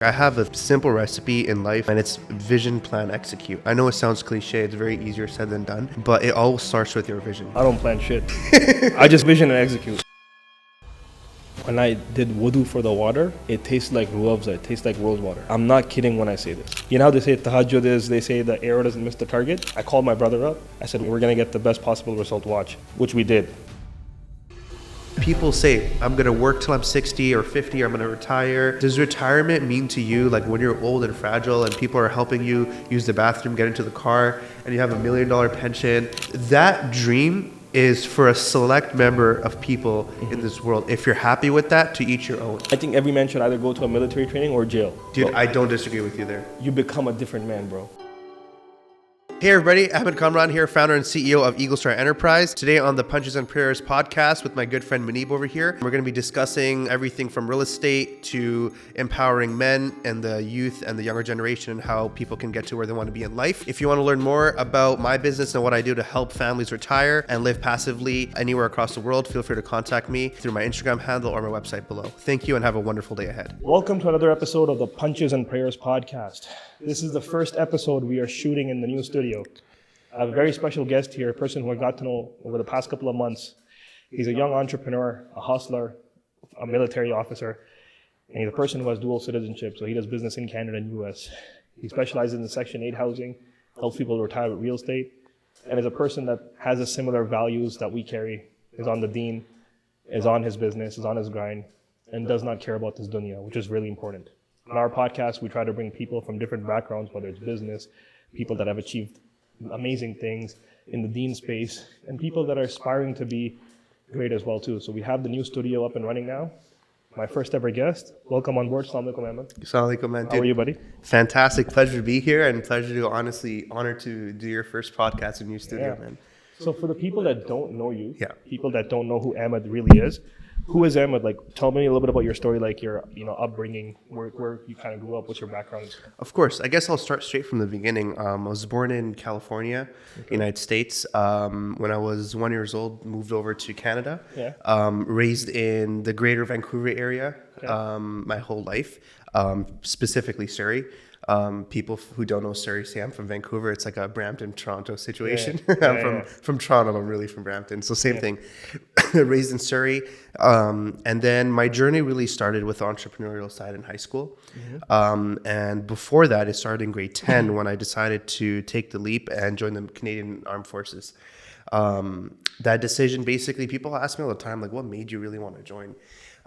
I have a simple recipe in life, and it's vision, plan, execute. I know it sounds cliche, it's very easier said than done, but it all starts with your vision. I don't plan shit. I just vision and execute. When I did wudu for the water, it tastes like ruabza, it tastes like rose water. I'm not kidding when I say this. You know how they say tahajjud is, they say the arrow doesn't miss the target? I called my brother up, I said, we're gonna get the best possible result, watch, which we did. People say, I'm going to work till I'm 60 or 50, or I'm going to retire. Does retirement mean to you, like when you're old and fragile and people are helping you use the bathroom, get into the car, and you have $1 million pension? That dream is for a select member of people in this world. If you're happy with that, to each your own. I think every man should either go to a military training or jail. Dude, Bro, I don't disagree with you there. you become a different man, bro. Hey everybody, Ahmed Kamran here, founder and CEO of Eagle Star Enterprise. Today on the Punches and Prayers podcast with my good friend Munib over here. We're going to be discussing everything from real estate to empowering men and the youth and the younger generation and how people can get to where they want to be in life. If you want to learn more about my business and what I do to help families retire and live passively anywhere across the world, feel free to contact me through my Instagram handle or my website below. Thank you and have a wonderful day ahead. Welcome to another episode of the Punches and Prayers podcast. This is the first episode we are shooting in the new studio. I have a very special guest here, a person who I got to know over the past couple of months. He's a young entrepreneur, a hustler, a military officer, and he's a person who has dual citizenship, so he does business in Canada and US. He specializes in Section 8 housing, helps people retire with real estate, and is a person that has the similar values that we carry, is on the Deen, is on his business, is on his grind, and does not care about this dunya, which is really important. On our podcast, we try to bring people from different backgrounds, whether it's business, people that have achieved amazing things in the Deen space, and people that are aspiring to be great as well too. So we have the new studio up and running now. My first ever guest. Welcome on board. Assalamu alaikum, Ahmed. Assalamu alaikum, man. How are you, buddy? Fantastic. Pleasure to be here and pleasure to honor to do your first podcast in your studio, man. So for the people that don't know you, Yeah. people that don't know who Ahmed really is, who is Ahmed? Like, tell me a little bit about your story, like your upbringing, where you kind of grew up, what's your background? Of course. I guess I'll start straight from the beginning. I was born in California, United States. When I was 1 year old, moved over to Canada. Yeah. Raised in the greater Vancouver area my whole life, specifically Surrey. People who don't know Surrey say I'm from Vancouver. It's like a Brampton, Toronto situation. I'm from Toronto. I'm really from Brampton. So same thing. Raised in Surrey. And then my journey really started with the entrepreneurial side in high school. And before that, it started in grade 10 when I decided to take the leap and join the Canadian Armed Forces. That decision, basically, people ask me all the time, like, what made you really want to join?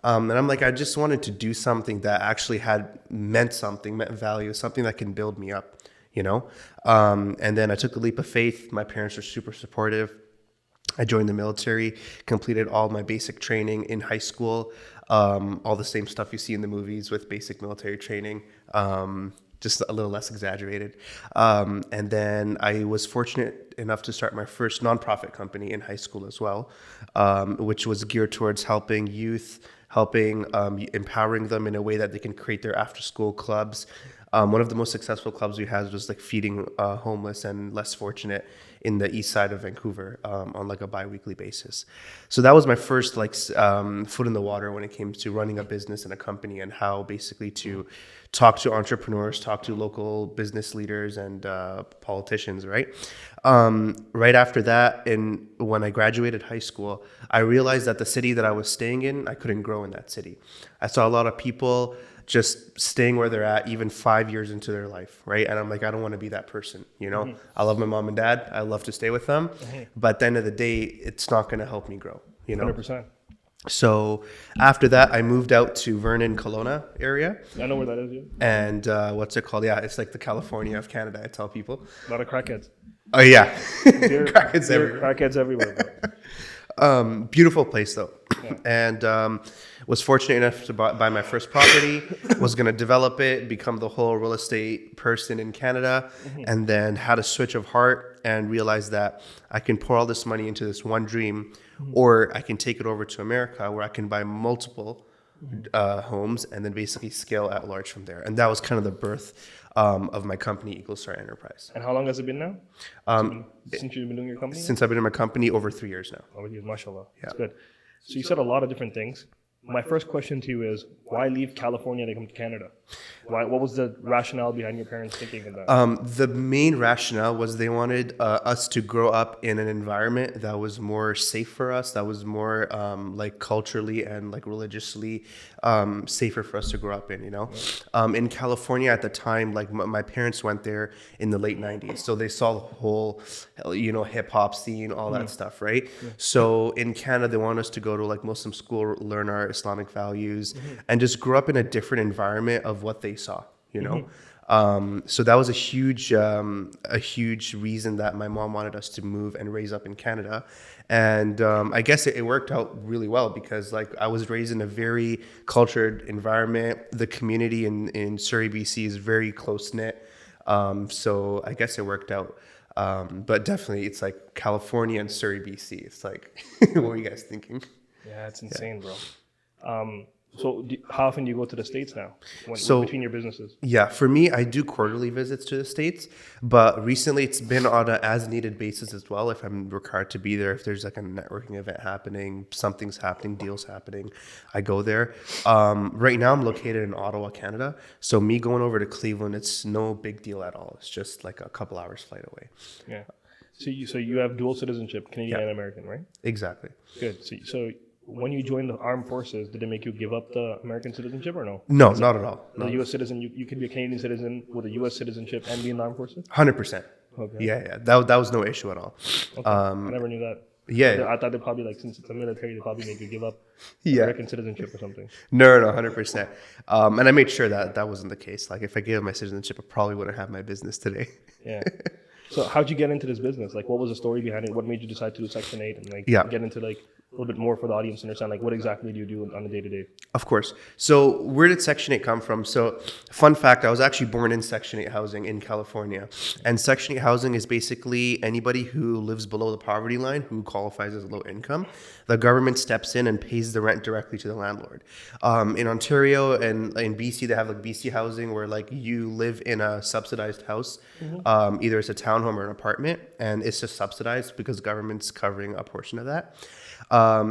And I'm like, I just wanted to do something that actually meant value, something that can build me up, And then I took the leap of faith. My parents were super supportive. I joined the military, completed all my basic training in high school, all the same stuff you see in the movies with basic military training, just a little less exaggerated. And then I was fortunate enough to start my first nonprofit company in high school as well, which was geared towards helping youth, empowering them in a way that they can create their after-school clubs. One of the most successful clubs we had was like feeding homeless and less fortunate in the east side of Vancouver on like a bi-weekly basis. So that was my first foot in the water when it came to running a business and a company and how basically to talk to entrepreneurs, talk to local business leaders and politicians, right? Right after that, and when I graduated high school, I realized that the city that I was staying in, I couldn't grow in that city. I saw a lot of people just staying where they're at even 5 years into their life, right? And I'm like, I don't want to be that person, I love my mom and dad. I love to stay with them. But at the end of the day, it's not going to help me grow, 100%. So after that, I moved out to Vernon, Kelowna area. I know where that is, yeah. And what's it called? Yeah, it's like the California of Canada, I tell people. A lot of crackheads. Oh, yeah. Crackheads everywhere. Crackheads everywhere, bro. Beautiful place, though. Yeah. And was fortunate enough to buy my first property, was going to develop it, become the whole real estate person in Canada, and then had a switch of heart and realized that I can pour all this money into this one dream, or I can take it over to America where I can buy multiple homes and then basically scale at large from there. And that was kind of the birth of my company, Eagle Star Enterprise. And how long has it been now? Since you've been doing your company? Since I've been in my company, over 3 years now. Over years, mashallah. Yeah. That's good. So you said a lot of different things. my first question to you is, why leave California to come to Canada? What was the rationale behind your parents thinking of that? The main rationale was they wanted us to grow up in an environment that was more safe for us, that was more like culturally and like religiously safer for us to grow up in, you know? In California at the time, like my parents went there in the late 90s. So they saw the whole, you know, hip hop scene, all that stuff, right? So in Canada, they want us to go to like Muslim school, learn our Islamic values, and just grow up in a different environment of what they saw, you know? So that was a huge reason that my mom wanted us to move and raise up in Canada. And I guess it worked out really well because like I was raised in a very cultured environment. The community in Surrey, BC is very close knit. So I guess it worked out. But definitely it's like California and Surrey, BC. It's like, what were you guys thinking? Yeah, it's insane, bro. So how often do you go to the States now between your businesses? Yeah, for me, I do quarterly visits to the States, but recently it's been on an as-needed basis as well. If I'm required to be there, if there's like a networking event happening, something's happening, deals happening, I go there. Right now, I'm located in Ottawa, Canada, so me going over to Cleveland, it's no big deal at all. It's just like a couple hours flight away. Yeah. So you have dual citizenship, Canadian and American, right? Exactly. Good. So when you joined the armed forces, did it make you give up the American citizenship or no? No, not at all. As a U.S. citizen, you could be a Canadian citizen with a U.S. citizenship and be in the armed forces? 100%. Okay. Yeah. That was no issue at all. Okay. I never knew that. Yeah. I thought they probably, like, since it's a military, they probably make you give up Yeah. American citizenship or something. No, 100%. And I made sure that wasn't the case. Like, if I gave up my citizenship, I probably wouldn't have my business today. Yeah. So how'd you get into this business? Like, what was the story behind it? What made you decide to do Section 8 and, like, get into, like, a little bit more for the audience to understand, like, what exactly do you do on a day-to-day? Of course. So where did Section 8 come from? So fun fact, I was actually born in Section 8 housing in California. And Section 8 housing is basically anybody who lives below the poverty line who qualifies as low income. The government steps in and pays the rent directly to the landlord. In Ontario and in BC, they have like BC housing where like you live in a subsidized house. Either it's a townhome or an apartment, and it's just subsidized because the government's covering a portion of that.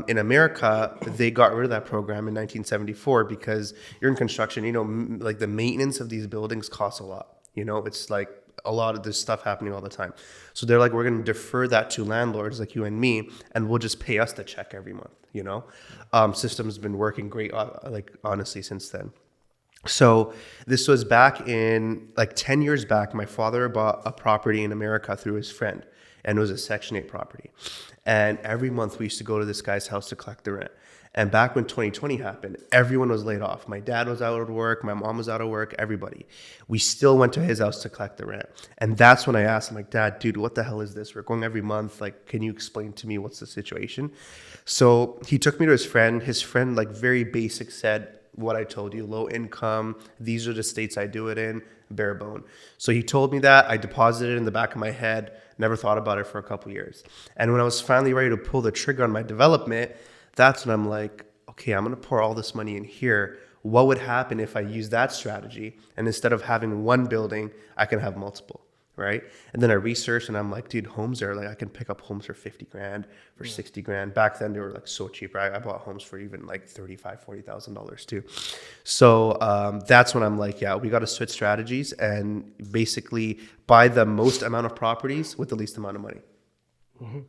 In America, they got rid of that program in 1974 because you're in construction, you know, like the maintenance of these buildings costs a lot. You know, it's like a lot of this stuff happening all the time. So they're like, we're going to defer that to landlords like you and me, and we'll just pay us the check every month, you know? System's been working great, like honestly, since then. So this was back in like 10 years back. My father bought a property in America through his friend, and it was a Section 8 property. And every month we used to go to this guy's house to collect the rent. And back when 2020 happened, everyone was laid off. My dad was out of work. My mom was out of work. Everybody. We still went to his house to collect the rent. And that's when I asked him, like, Dad, dude, what the hell is this? We're going every month. Like, can you explain to me what's the situation? So he took me to his friend. His friend, like, very basic said what I told you, low income. These are the states I do it in, bare bone. So he told me that. I deposited it in the back of my head. Never thought about it for a couple years. And when I was finally ready to pull the trigger on my development, that's when I'm like, okay, I'm going to pour all this money in here. What would happen if I use that strategy? And instead of having one building, I can have multiple, right? And then I researched and I'm like, dude, homes are like, I can pick up homes for 50 grand, for 60 grand. Back then they were like so cheap, right? I bought homes for even like $35,000, $40,000 too. So that's when I'm like, yeah, we got to switch strategies and basically buy the most amount of properties with the least amount of money.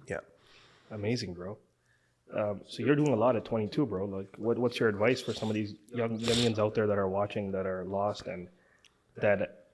Yeah. Amazing, bro. So you're doing a lot at 22, bro. Like, what's your advice for some of these youngins out there that are watching, that are lost and that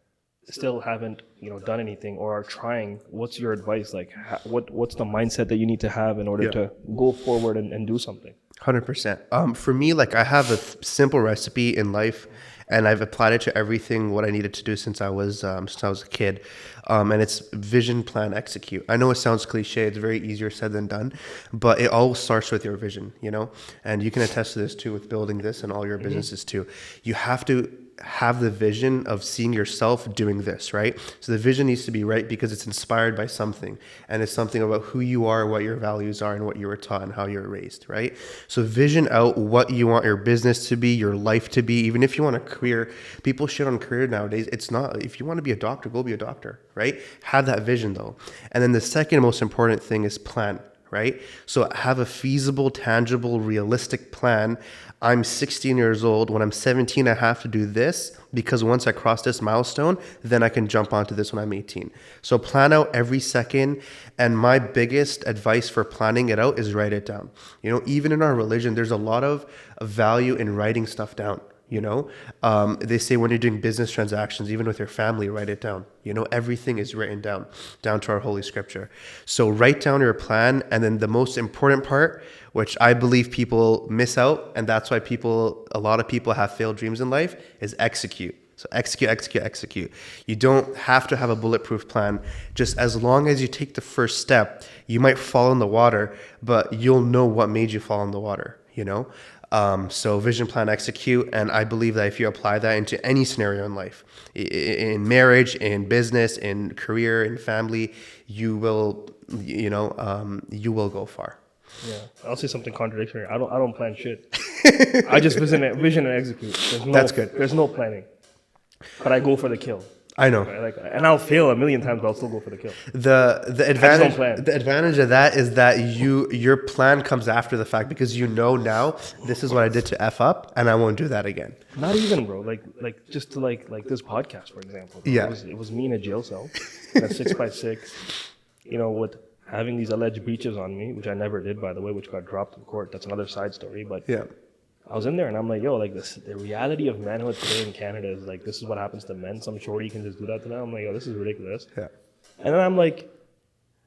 still haven't, you know, done anything or are trying? What's your advice? Like, what's the mindset that you need to have in order to go forward and do something? 100%. For me, like I have a simple recipe in life, and I've applied it to everything what I needed to do since I was a kid. And it's vision, plan, execute. I know it sounds cliche. It's very easier said than done, but it all starts with your vision, you know, and you can attest to this too with building this and all your businesses too. You have to have the vision of seeing yourself doing this, right? So the vision needs to be right because it's inspired by something, and it's something about who you are, what your values are, and what you were taught and how you were raised, right? So vision out what you want your business to be, your life to be. Even if you want a career, people shit on career nowadays. It's not, if you want to be a doctor, go be a doctor, right? Have that vision though. And then the second most important thing is plan, right? So have a feasible, tangible, realistic plan I'm 16 years old. When I'm 17, I have to do this because once I cross this milestone, then I can jump onto this when I'm 18. So plan out every second. And my biggest advice for planning it out is write it down. You know, even in our religion, there's a lot of value in writing stuff down. You know, they say when you're doing business transactions, even with your family, write it down. You know, everything is written down to our Holy Scripture. So write down your plan. And then the most important part, which I believe people miss out, and that's why a lot of people have failed dreams in life, is execute. So execute. You don't have to have a bulletproof plan. Just as long as you take the first step, you might fall in the water, but you'll know what made you fall in the water, you know? So vision, plan, execute. And I believe that if you apply that into any scenario in life, in marriage, in business, in career, in family, you will go far. Yeah, I'll say something contradictory. I don't plan shit. I just vision and execute. That's good. There's no planning, but I go for the kill. I know. Right? And I'll fail a million times, but I'll still go for the kill. The advantage of that is that your plan comes after the fact because you know now this is what I did to F up and I won't do that again. Not even, bro. Like just to like this podcast, for example. Bro. Yeah. It was me in a jail cell, in a 6x6. You know, with having these alleged breaches on me, which I never did, by the way, which got dropped in court. That's another side story. But yeah. I was in there and I'm like, yo, like the reality of manhood today in Canada is like, this is what happens to men. Some shorty can just do that to them. I'm like, yo, this is ridiculous. Yeah. And then I'm like,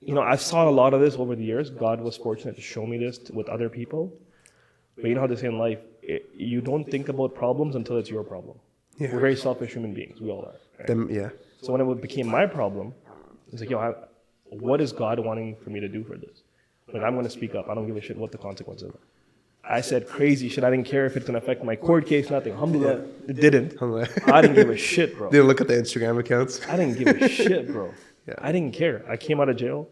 you know, I saw a lot of this over the years. God was fortunate to show me this with other people. But you know how they say in life, you don't think about problems until it's your problem. Yeah. We're very selfish human beings. We all are. Right? Yeah. So when it became my problem, it's like, yo, what is God wanting for me to do for this? Like, I'm going to speak up. I don't give a shit what the consequences are. I said crazy shit. I didn't care if it's going to affect my court case, nothing. Alhamdulillah, it didn't. I didn't give a shit, bro. Didn't look at the Instagram accounts. I didn't give a shit, bro. Yeah. I didn't care. I came out of jail.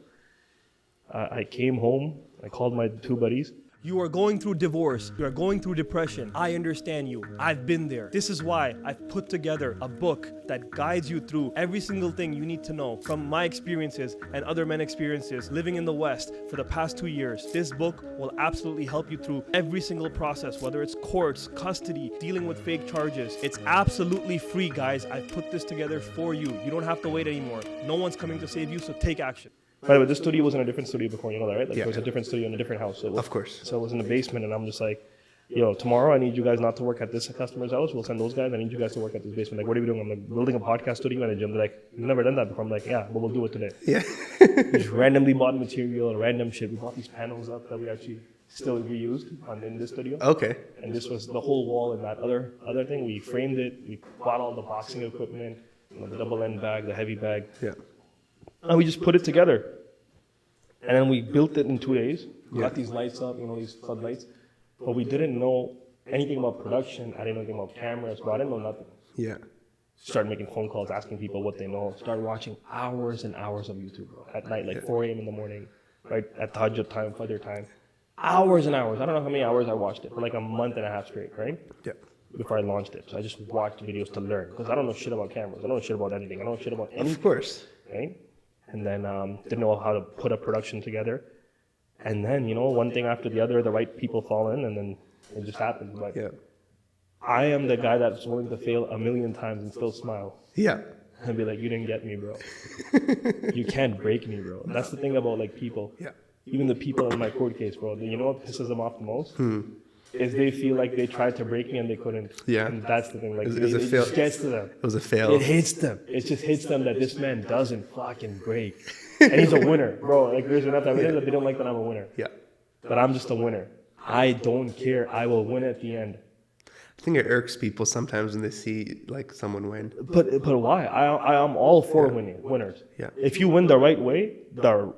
I came home. I called my two buddies. You are going through divorce. You are going through depression. I understand you. I've been there. This is why I've put together a book that guides you through every single thing you need to know from my experiences and other men's experiences living in the West for the past 2 years. This book will absolutely help you through every single process, whether it's courts, custody, dealing with fake charges. It's absolutely free, guys. I've put this together for you. You don't have to wait anymore. No one's coming to save you, so take action. By the way, this studio was in a different studio before, you know that, right? Like, Yeah. It was a different studio in a different house. So it was, Of course. So it was in the basement, and I'm just like, yo, tomorrow I need you guys not to work at this customer's house. We'll send those guys. I need you guys to work at this basement. Like, what are we doing? I'm like, building a podcast studio in a gym. They're like, you've never done that before. I'm like, yeah, but we'll do it today. Yeah. We just randomly bought material, random shit. We bought these panels up that we actually still reused in this studio. Okay. And this was the whole wall and that other thing. We framed it. We bought all the boxing equipment, you know, the double end bag, the heavy bag. Yeah. And we just put it together. And then we built it in 2 days. We got these lights up, you know, these floodlights. But we didn't know anything about production. I didn't know anything about cameras, bro. I didn't know nothing. Yeah. Started making phone calls, asking people what they know. Started watching hours and hours of YouTube, bro. At night, like 4 a.m. in the morning, right? At Tahajjud time, Fajr time. Hours and hours. I don't know how many hours I watched it for like a month and a half straight, right? Yeah. Before I launched it. So I just watched videos to learn. Because I don't know shit about cameras. I don't know shit about editing. I don't know shit about anything. Of course. Right? And then didn't know how to put a production together. And then, you know, one thing after the other, the right people fall in, and then it just happens. But Yeah. I am the guy that's willing to fail a million times and still smile. Yeah. And be like, you didn't get me, bro. You can't break me, bro. That's the thing about, like, people. Yeah. Even the people in my court case, bro. You know what pisses them off the most? Is they feel like they tried to break me and they couldn't. Yeah. And that's the thing. Like, It it was a fail. just gets to them. It was a fail. It hits them. It just hits them that this man doesn't fucking break. And he's a winner, bro. Like, there's enough evidence that they don't like that I'm a winner. Yeah. But I'm just a winner. I don't care. I will win at the end. I think it irks people sometimes when they see like someone win. But why? I am all for winners. Yeah. If you win the right way, they're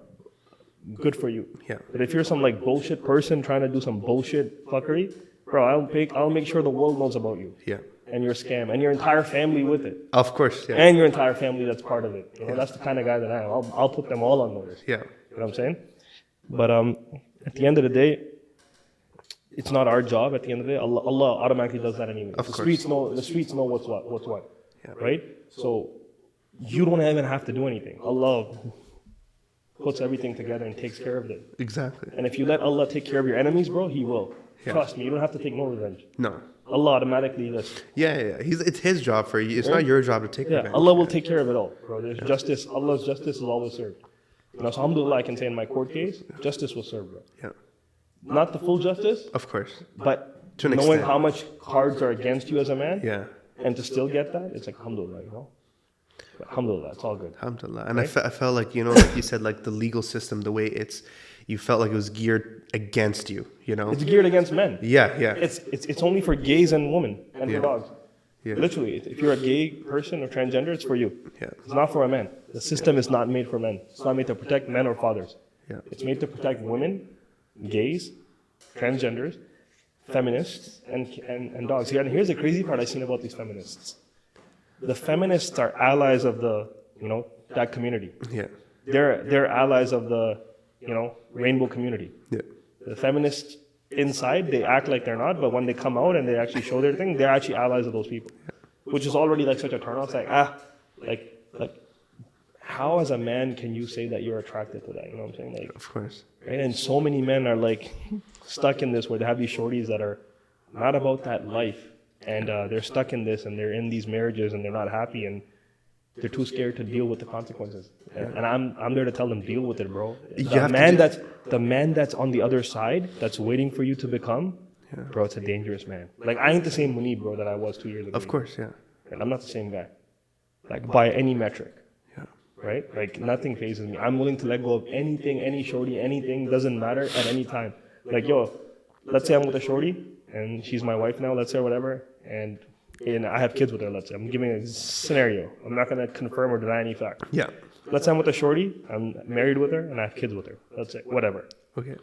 good for you. Yeah. But if you're some like bullshit person trying to do some bullshit fuckery, bro, I'll make sure the world knows about you. Yeah. And your scam and your entire family with it. Of course. Yeah. And your entire family that's part of it. You know, that's the kind of guy that I am. I'll put them all on notice. Yeah. You know what I'm saying? But at the end of the day, it's not our job. At the end of the day, Allah automatically does that anyway. Of the course. streets know what's what. Yeah. Right? So you don't even have to do anything. Allah puts everything together and takes care of it. Exactly. And if you let Allah take care of your enemies, bro, He will. Yeah. Trust me, you don't have to take no revenge. No. Allah automatically lists. Yeah. It's his job for you. It's not your job to take Yeah, revenge. Allah will take care of it all, bro. There's justice. Allah's justice is always served. You know, so alhamdulillah, I can say in my court case, justice was served, bro. Yeah. Not the full justice, Of course. but To an knowing extent. how much cards are against you as a man, Yeah. and to still get that, it's like alhamdulillah, you know. But alhamdulillah, it's all good. Alhamdulillah. And I felt like, like you said, like the legal system, the way you felt like it was geared against you, It's geared against men. Yeah. It's only for gays and women and Yeah. for dogs. Yeah. Literally, if you're a gay person or transgender, it's for you. Yeah. It's not for a man. The system is not made for men. It's not made to protect men or fathers. Yeah. It's made to protect women, gays, transgenders, feminists, and dogs. Here, and here's the crazy part I've seen about these feminists. The feminists are allies of that community. Yeah. They're allies of the, rainbow community. Yeah. The feminists inside, they act like they're not, but when they come out and they actually show their thing, they're actually allies of those people. Which is already like such a turn off. It's like, how as a man can you say that you're attracted to that? You know what I'm saying? Like, Of course. right? And so many men are like stuck in this where they have these shorties that are not about that life. And they're stuck in this and they're in these marriages and they're not happy and they're too scared to deal with the consequences. And I'm there to tell them, deal with it, bro. The man that's on the other side, that's waiting for you to become, bro, it's a dangerous man. Like, I ain't the same Munib, bro, that I was 2 years ago. Of course, yeah. And I'm not the same guy. Like, by any metric. Yeah. Right? Like, nothing phases me. I'm willing to let go of anything, any shorty, anything, doesn't matter at any time. Like, yo, let's say I'm with a shorty, and she's my wife now, let's say, or whatever, and I have kids with her, let's say. I'm giving a scenario. I'm not going to confirm or deny any fact. Yeah. Let's say I'm with a shorty, I'm married with her, and I have kids with her. Let's say, whatever. Okay.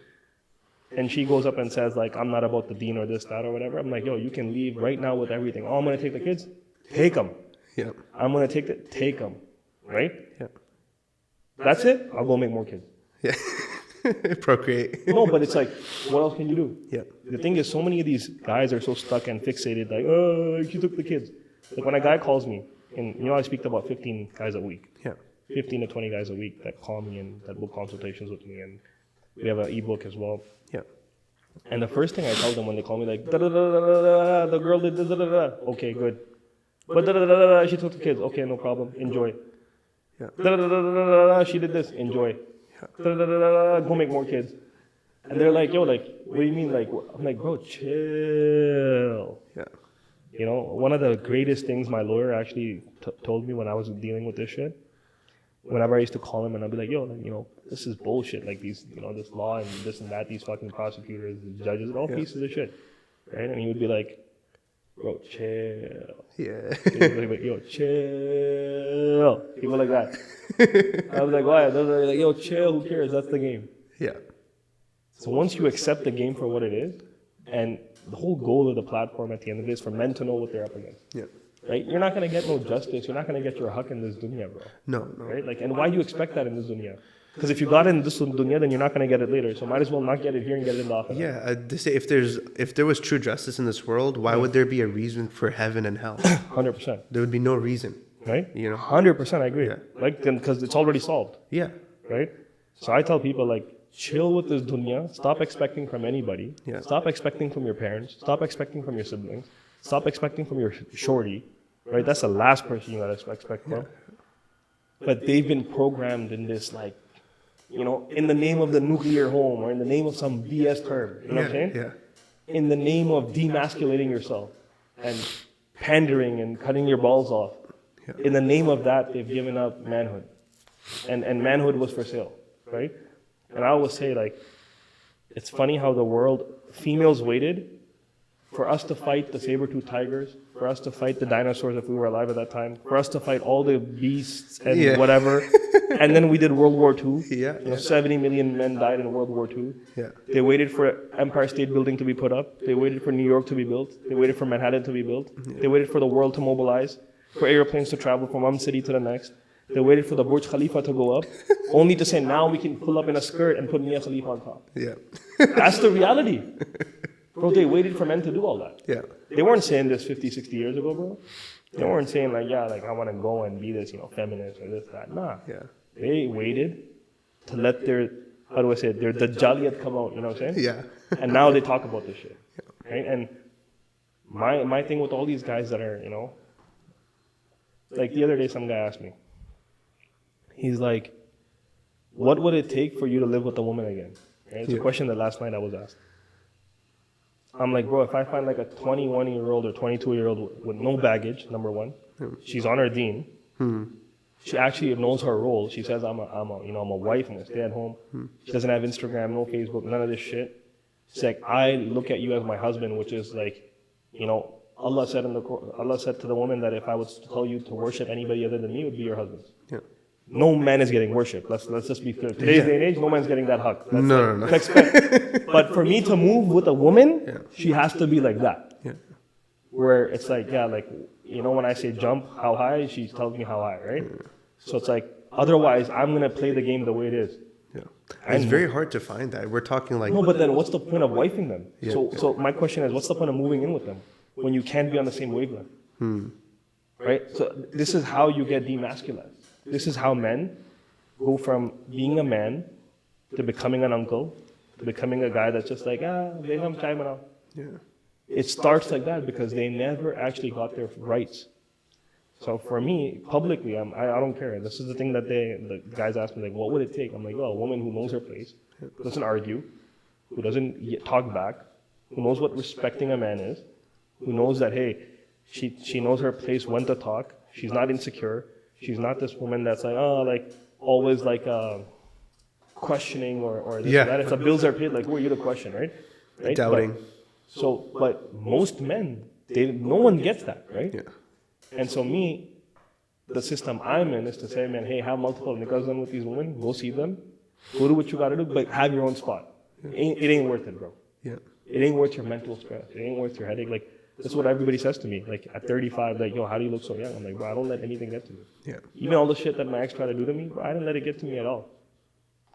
And she goes up and says, like, I'm not about the Deen or this, that, or whatever. I'm like, yo, you can leave right now with everything. Oh, I'm going to take the kids? Take them. Yeah. I'm going to take them. Right? Yeah. That's it? I'll go make more kids. Yeah. Procreate. No, but it's like, what else can you do? Yeah. The thing is, so many of these guys are so stuck and fixated, like, oh, you took the kids. Like, when a guy calls me, and I speak to about 15 guys a week. Yeah. 15 to 20 guys a week that call me and that book consultations with me, and we have an ebook as well. Yeah. And the first thing I tell them when they call me, like, da-da-da-da-da-da, the girl did da-da-da-da. Okay, good. But da-da-da-da-da, she took the kids. Okay, no problem. Enjoy. Yeah. Da-da-da-da-da-da, she did this. Enjoy. Da-da-da-da-da, go make more kids. And they're like, yo, like, what do you mean? Like, I'm like, bro, chill. Yeah. One of the greatest things my lawyer actually told me when I was dealing with this shit, whenever I used to call him and I'd be like, yo, like, this is bullshit. Like, these, this law and this and that, these fucking prosecutors, the judges, all pieces of shit. Right? And he would be like, bro, chill. Yeah. He would be like, yo, chill. People like that. I was like, why? They're like, yo, chill, who cares? That's the game. Yeah. So once you accept the game for what it is, and the whole goal of the platform at the end of it is for men to know what they're up against. Yeah. Right? You're not going to get no justice. You're not going to get your haq in this dunya, bro. No. Right? Like, and why do you expect that in this dunya? Because if you got it in this dunya, then you're not going to get it later. So might as well not get it here and get it in the akhirah. Yeah. They say if there was true justice in this world, why would there be a reason for heaven and hell? 100%. There would be no reason. Right? 100%. 100%, I agree. Yeah. Like, because it's already solved. Yeah. Right? So I tell people, like, chill with this dunya. Stop expecting from anybody. Yeah. Stop expecting from your parents. Stop expecting from your siblings. Stop expecting from your shorty. Right? That's the last person you gotta expect from. But they've been programmed in this, like, in the name of the nuclear home or in the name of some BS term. You know what I'm saying? Yeah. In the name of demasculating yourself and pandering and cutting your balls off. Yeah. In the name of that, they've given up manhood. And manhood was for sale, right? And I always say, like, it's funny how the world, females waited for us to fight the saber-toothed tigers, for us to fight the dinosaurs if we were alive at that time, for us to fight all the beasts and whatever. And then we did World War II. Yeah. 70 million men died in World War II. Yeah. They waited for Empire State Building to be put up. They waited for New York to be built. They waited for Manhattan to be built. They waited for the world to mobilize, for airplanes to travel from one city to the next. They waited for the Burj Khalifa to go up, only to say now we can pull up in a skirt and put Mia Khalifa on top. Yeah. That's the reality. Bro, they waited for men to do all that. Yeah. They weren't saying this 50, 60 years ago, bro. They weren't saying, like, yeah, like, I want to go and be this, feminist or this, that. Nah. Yeah. They waited to let their, how do I say it, their Dajjaliyat come out, you know what I'm saying? Yeah. And now they talk about this shit. right? And my thing with all these guys that are, like the other day, some guy asked me. He's like, "What would it take for you to live with a woman again?" Right? It's a question that last night I was asked. I'm like, bro, if I find like a 21-year-old or 22-year-old with no baggage, number one, she's on her Deen. She actually knows her role. She says, I'm a wife, I'm gonna stay at home. She doesn't have Instagram, no Facebook, none of this shit. It's like, I look at you as my husband, which is like, Allah said to the woman that if I was to tell you to worship anybody other than me, it would be your husband. Yeah. No man is getting worshipped. Let's just be clear. Today's day and age, no man's getting that hug. No. But for me to move with a woman, she has to be like that. Yeah. Where it's like, when I say jump, how high, she tells me how high, right? So it's like, otherwise, I'm going to play the game the way it is. Yeah. It's very hard to find that. We're talking like... No, but then what's the point of wifing them? Yeah. So my question is, what's the point of moving in with them when you can't be on the same wavelength? Right? So this is how you get demasculinized. This is how men go from being a man to becoming an uncle, to becoming a guy that's just like, Yeah. It starts like that because they never actually got their rights. So for me, publicly, I don't care. This is the thing that the guys ask me, like, what would it take? I'm like, well, a woman who knows her place, who doesn't argue, who doesn't talk back, who knows what respecting a man is, who knows that, hey, she knows her place, when to talk, she's not insecure, she's not this woman that's like, always like questioning or this or that. If the bills are paid, like, who are you to question, right? Doubting. But most men, no one gets that, right? Yeah. And so the system I'm in is to say, man, hey, have multiple nikahs done with these women, go see them, go do what you gotta do, but have your own spot. It ain't worth it, bro. Yeah. It ain't worth your mental stress. It ain't worth your headache. Like, that's what everybody says to me. Like, at 35, like, yo, how do you look so young? I'm like, bro, I don't let anything get to me. Yeah. Even all the shit that my ex tried to do to me, bro, I didn't let it get to me at all.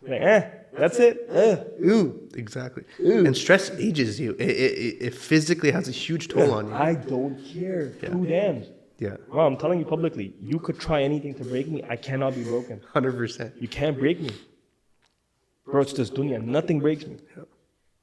Like, that's it. Ooh, exactly. Ooh. And stress ages you. It physically has a huge toll on you. I don't care. Two dams. Yeah. Bro, I'm telling you publicly, you could try anything to break me. I cannot be broken. 100%. You can't break me. Bro, it's this dunya. Nothing breaks me. Yeah.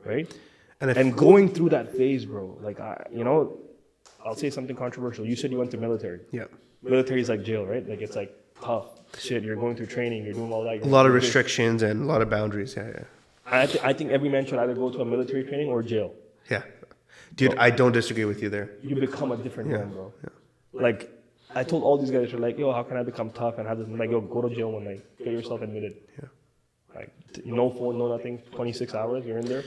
Right? And going through that phase, bro, like, I'll say something controversial. You said you went to military. Yeah. Military is like jail, right? Like, it's like tough shit. You're going through training. You're doing all that. A lot of restrictions and a lot of boundaries. Yeah. I think every man should either go to a military training or jail. Yeah. Dude, I don't disagree with you there. You become a different man, bro. Yeah. Like, I told all these guys, they're like, yo, how can I become tough and have this? I'm like, yo, go to jail one night. Get yourself admitted. Yeah. Like, no phone, no nothing. 26 hours, you're in there.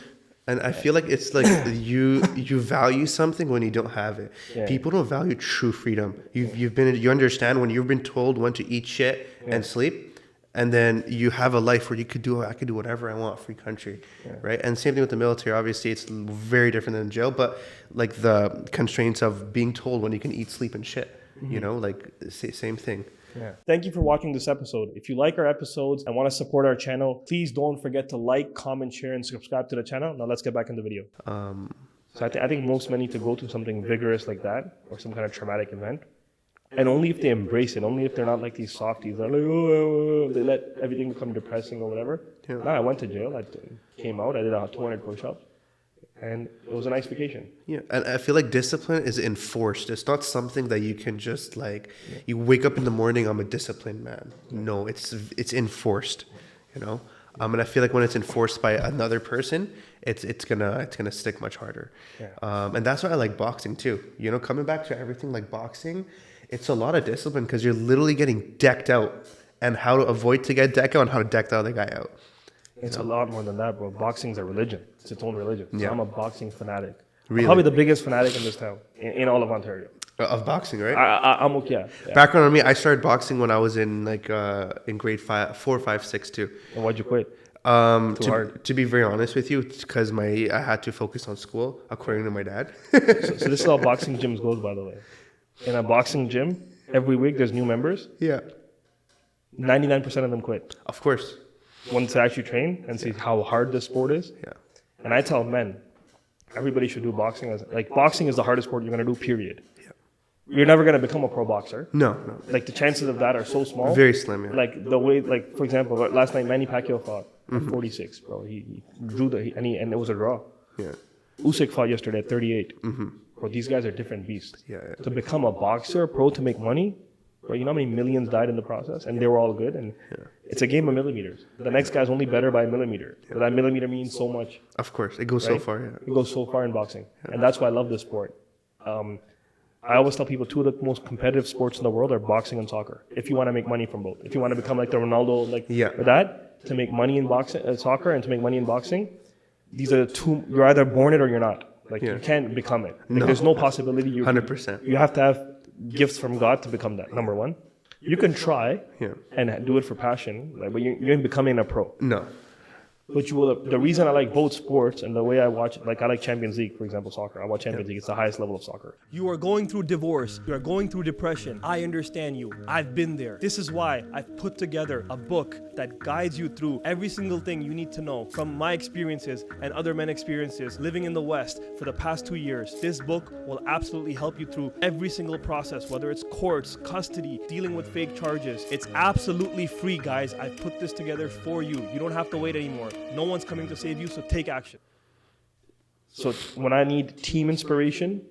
And I feel like it's like you value something when you don't have it. Yeah. People don't value true freedom. You understand when you've been told when to eat shit and sleep, and then you have a life where I could do whatever I want, free country, right? And same thing with the military. Obviously, it's very different than jail, but like the constraints of being told when you can eat, sleep, and shit. Like same thing. Yeah. Thank you for watching this episode. If you like our episodes and want to support our channel, please don't forget to like, comment, share, and subscribe to the channel. Now let's get back in the video. So I think most men need to go through something vigorous like that, or some kind of traumatic event. And only if they embrace it, only if they're not like these softies, they're like, they let everything become depressing or whatever. Yeah. No, I went to jail. I came out. I did 200 push-ups. And it was a nice vacation. Yeah, and I feel like discipline is enforced. It's not something that you can just like, you wake up in the morning, I'm a disciplined man. No, it's enforced, And I feel like when it's enforced by another person, it's gonna stick much harder. Yeah. And that's why I like boxing too. Coming back to everything like boxing, it's a lot of discipline because you're literally getting decked out, and how to avoid to get decked out and how to deck the other guy out. It's a lot more than that, bro. Boxing's a religion. It's its own religion. So I'm a boxing fanatic. Really? I'm probably the biggest fanatic in this town, in all of Ontario. Of boxing, right? I'm okay. Yeah. Background on me, I started boxing when I was in in grade 4, 5, 6 too. And why'd you quit? Too hard. To be very honest with you, because I had to focus on school, according to my dad. so this is how boxing gyms goes, by the way. In a boxing gym, every week there's new members. Yeah. 99% of them quit. Of course. Once I actually train and see how hard this sport is. Yeah. And I tell men, everybody should do boxing. Boxing is the hardest sport you're going to do, period. Yeah. You're never going to become a pro boxer. No. Like, the chances of that are so small. Very slim, yeah. Like, the way, for example, last night Manny Pacquiao fought at 46, bro. He drew and it was a draw. Yeah. Usyk fought yesterday at 38. Bro, these guys are different beasts. Yeah. To become a boxer, pro, to make money, bro, you know how many millions died in the process? And they were all good. And it's a game of millimeters. The next guy's only better by a millimeter. But that millimeter means so much. Of course, it goes so Right? far. Yeah. It goes so far in boxing. And that's why I love this sport. I always tell people two of the most competitive sports in the world are boxing and soccer. If you want to make money from both. If you want to become like the Ronaldo, like or that, to make money in boxing, soccer, and to make money in boxing, these are the two. You're either born it or you're not. Like you can't become it. Like, there's no possibility. 100%. You have to have gifts from God to become that. Number one, you can try and do it for passion, like, but you ain't becoming a pro. No. But you will. The reason I like both sports and the way I watch, like I like Champions League, for example, soccer. I watch Champions League. It's the highest level of soccer. You are going through divorce. You are going through depression. I understand you. I've been there. This is why I've put together a book that guides you through every single thing you need to know from my experiences and other men's experiences living in the West for the past 2 years. This book will absolutely help you through every single process, whether it's courts, custody, dealing with fake charges. It's absolutely free, guys. I've put this together for you. You don't have to wait anymore. No one's coming to save you, so take action. So when I need team inspiration,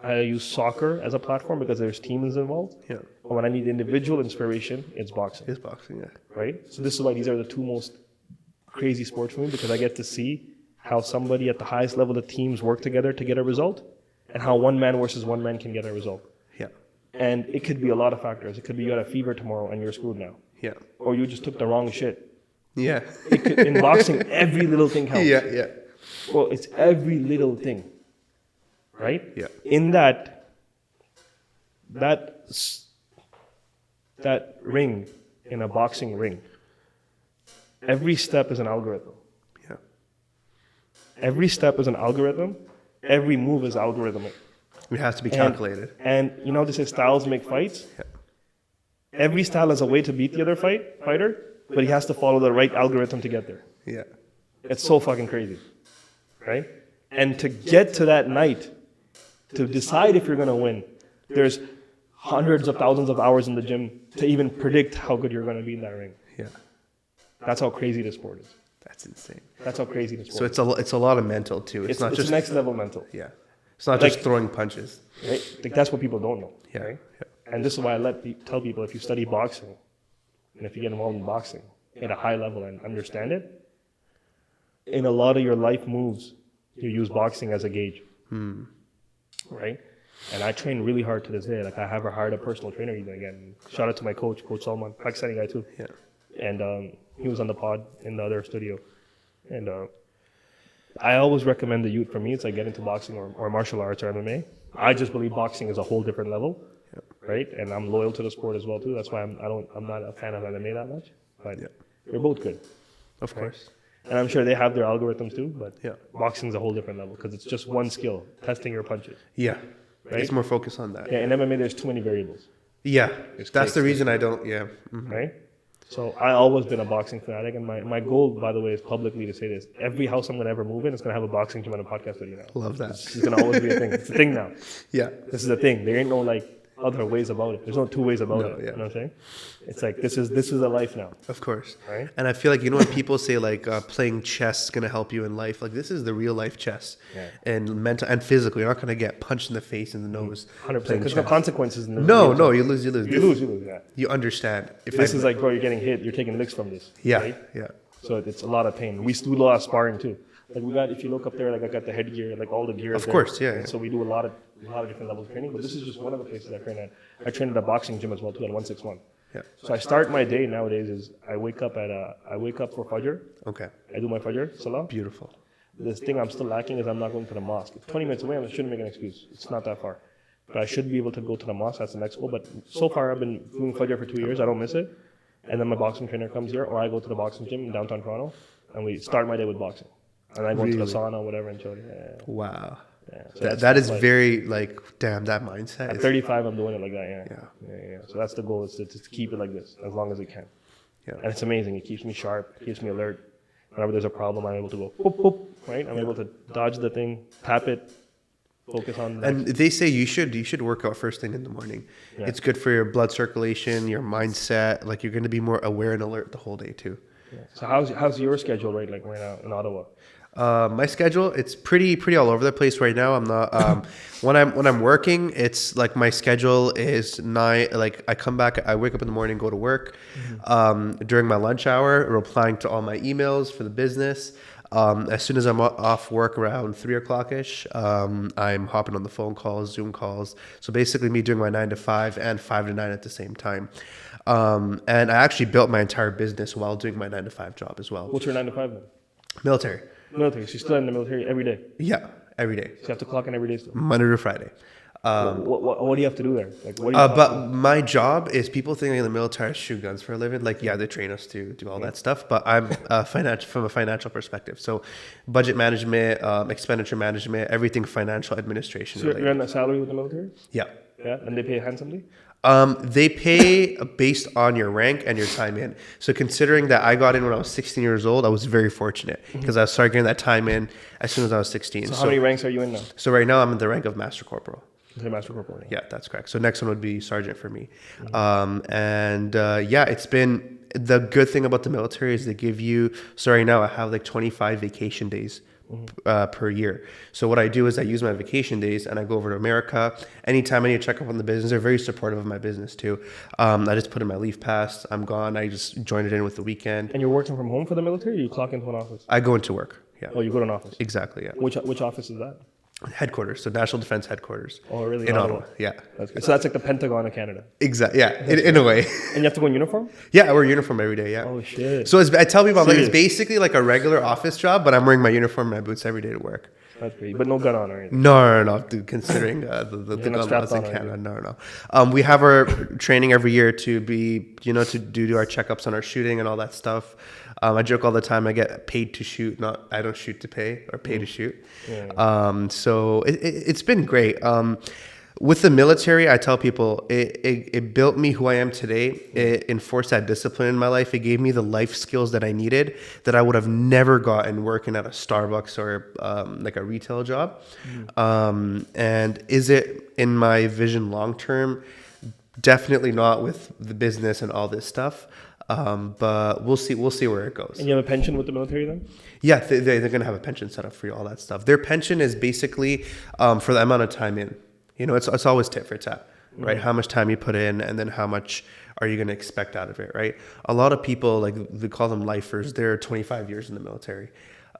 I use soccer as a platform because there's teams involved. Yeah. And when I need individual inspiration, it's boxing. It's boxing. Yeah. Right? So this is why these are the two most crazy sports for me, because I get to see how somebody at the highest level of teams work together to get a result, and how one man versus one man can get a result. Yeah. And it could be a lot of factors. It could be you had a fever tomorrow and you're screwed now. Yeah. Or you just took the wrong shit. Yeah. In boxing, every little thing counts. Yeah. Well, it's every little thing, right? Yeah. In that ring, in a boxing ring, every step is an algorithm. Yeah. Every step is an algorithm. Every move is algorithmic. It has to be calculated. And you know, this is styles make fights. Yeah. Every style has a way to beat the other fighter, but he has to follow the right algorithm to get there. Yeah. It's so fucking crazy, right? And to get to that night, to decide if you're going to win, there's hundreds of thousands of hours in the gym to even predict how good you're going to be in that ring. Yeah. That's how crazy this sport is. That's insane. That's how crazy this sport So it's a lot of mental too. It's not just next level mental. Yeah. It's not just throwing punches. Right? Like that's what people don't know. Yeah. Right? Yeah. And this is why I tell people, if you study boxing, and if you get involved in boxing at a high level and understand it, in a lot of your life moves, you use boxing as a gauge. Right? And I train really hard to this day. Like I have hired a personal trainer even again. Shout out to my coach, Coach Salman, Pakistani guy too. Yeah. And he was on the pod in the other studio. And I always recommend the youth, for me, it's like get into boxing or martial arts or MMA. I just believe boxing is a whole different level. Right? And I'm loyal to the sport as well too. That's why I'm not a fan of MMA that much. But they're both good. Of course. And I'm sure they have their algorithms too, but Yeah. boxing's a whole different level because it's just one skill, testing your punches. Yeah. Right? It's more focused on that. Yeah, in MMA there's too many variables. Yeah. It's That's the kicks, reason I don't. Yeah. Right? So I always been a boxing fanatic, and my goal, by the way, is publicly to say this: every house I'm gonna ever move in is gonna have a boxing gym and a podcast studio now. Love that. It's gonna always be a thing. It's a thing now. Yeah. This is a thing. There ain't no like other ways about it. There's no two ways about it. Yeah. You know what I'm saying? It's like this is a life now. Of course. Right? And I feel like, when people say like playing chess is going to help you in life, like this is the real life chess. Yeah. And mental and physically, you're not going to get punched in the face and the nose. 100%. playing Because the chess. consequences. No, you lose. You lose. Yeah. You understand. If This is like, bro, you're getting hit. You're taking licks from this. Yeah. Right? Yeah. So it's a lot of pain. We do a lot of sparring too. Like we got, if you look up there, like I got the headgear, like all the gear. Of there. course, yeah, And yeah. so we do a lot of different levels of training. But this is just one of the places I train at. I train at a boxing gym as well too, at 161. Yeah. So I start my day nowadays is I wake up for Fajr. Okay. I do my Fajr Salah. Beautiful. This thing I'm still lacking is I'm not going to the mosque. It's 20 minutes away. I shouldn't make an excuse. It's not that far. But I should be able to go to the mosque. That's the next goal. But so far I've been doing Fajr for 2 years. I don't miss it. And then my boxing trainer comes here, or I go to the boxing gym in downtown Toronto, and we start my day with boxing. And I go to the Really? sauna or whatever and chill. Yeah. Wow. Yeah. So That is like, very damn, that mindset. At is- 35, I'm doing it like that. Yeah. Yeah. So that's the goal, is to keep it like this as long as it can. Yeah. And it's amazing. It keeps me sharp. It keeps me alert. Whenever there's a problem, I'm able to go whoop, whoop, right? I'm able to dodge the thing, tap it, focus on that. And they say you should work out first thing in the morning. Yeah. It's good for your blood circulation, your mindset. Like you're going to be more aware and alert the whole day too. Yeah. So how's your schedule right now in Ottawa? My schedule, it's pretty all over the place right now. I'm not when I'm working, it's like my schedule is nine. Like I come back, I wake up in the morning, go to work. During my lunch hour, replying to all my emails for the business. As soon as I'm off work around 3:00 ish, I'm hopping on the phone calls, Zoom calls. So basically, me doing my 9 to 5 and 5 to 9 at the same time. And I actually built my entire business while doing my 9 to 5 job as well. What's your 9 to 5 then? Military. Military. So you're still in the military every day. Yeah, every day. So you have to clock in every day still. Monday to Friday. What do you have to do there? Like, what do you But my job is people think in the military I shoot guns for a living. Like, yeah, they train us to do all that stuff. But I'm from a financial perspective. So budget management, expenditure management, everything financial administration. So you're on a salary with the military? Yeah. Yeah, and they pay handsomely? They pay based on your rank and your time in. So considering that I got in when I was 16 years old, I was very fortunate because I started getting that time in as soon as I was 16. So how many ranks are you in now? So right now I'm in the rank of Master Corporal. Okay, Master Corporal. Yeah, that's correct. So next one would be sergeant for me. Yeah, it's been the good thing about the military is they give you. So right now I have like 25 vacation days per year. So what I do is I use my vacation days and I go over to America. Anytime I need to check up on the business, they're very supportive of my business too. I just put in my leave pass. I'm gone. I just join it in with the weekend. And you're working from home for the military, or you clock into an office? I go into work. Yeah. Oh, you go to an office. Exactly. Yeah. Which office is that? Headquarters. So National Defense Headquarters. Oh, really? In Ottawa. Yeah. That's good. So that's like the Pentagon of Canada. Exactly. Yeah. In a way. And you have to go in uniform? Yeah, I wear uniform every day. Yeah. Oh shit. So I tell people, I'm like, it's Serious? basically like a regular office job, but I'm wearing my uniform and my boots every day to work. That's great. But no gun on or anything. No, dude, considering the not gun strapped laws in on or Canada. No. We have our training every year to be, to do our checkups on our shooting and all that stuff. I joke all the time. I get paid to shoot, I don't shoot to pay or pay to shoot. Yeah. So it's been great. With the military, I tell people it built me who I am today. It enforced that discipline in my life. It gave me the life skills that I needed that I would have never gotten working at a Starbucks or like a retail job. And is it in my vision long term? Definitely not with the business and all this stuff. But we'll see where it goes. And you have a pension with the military then? Yeah, they're going to have a pension set up for you, all that stuff. Their pension is basically for the amount of time in. It's always tit for tat, right? How much time you put in and then how much are you going to expect out of it, right? A lot of people, like they call them lifers, they're 25 years in the military.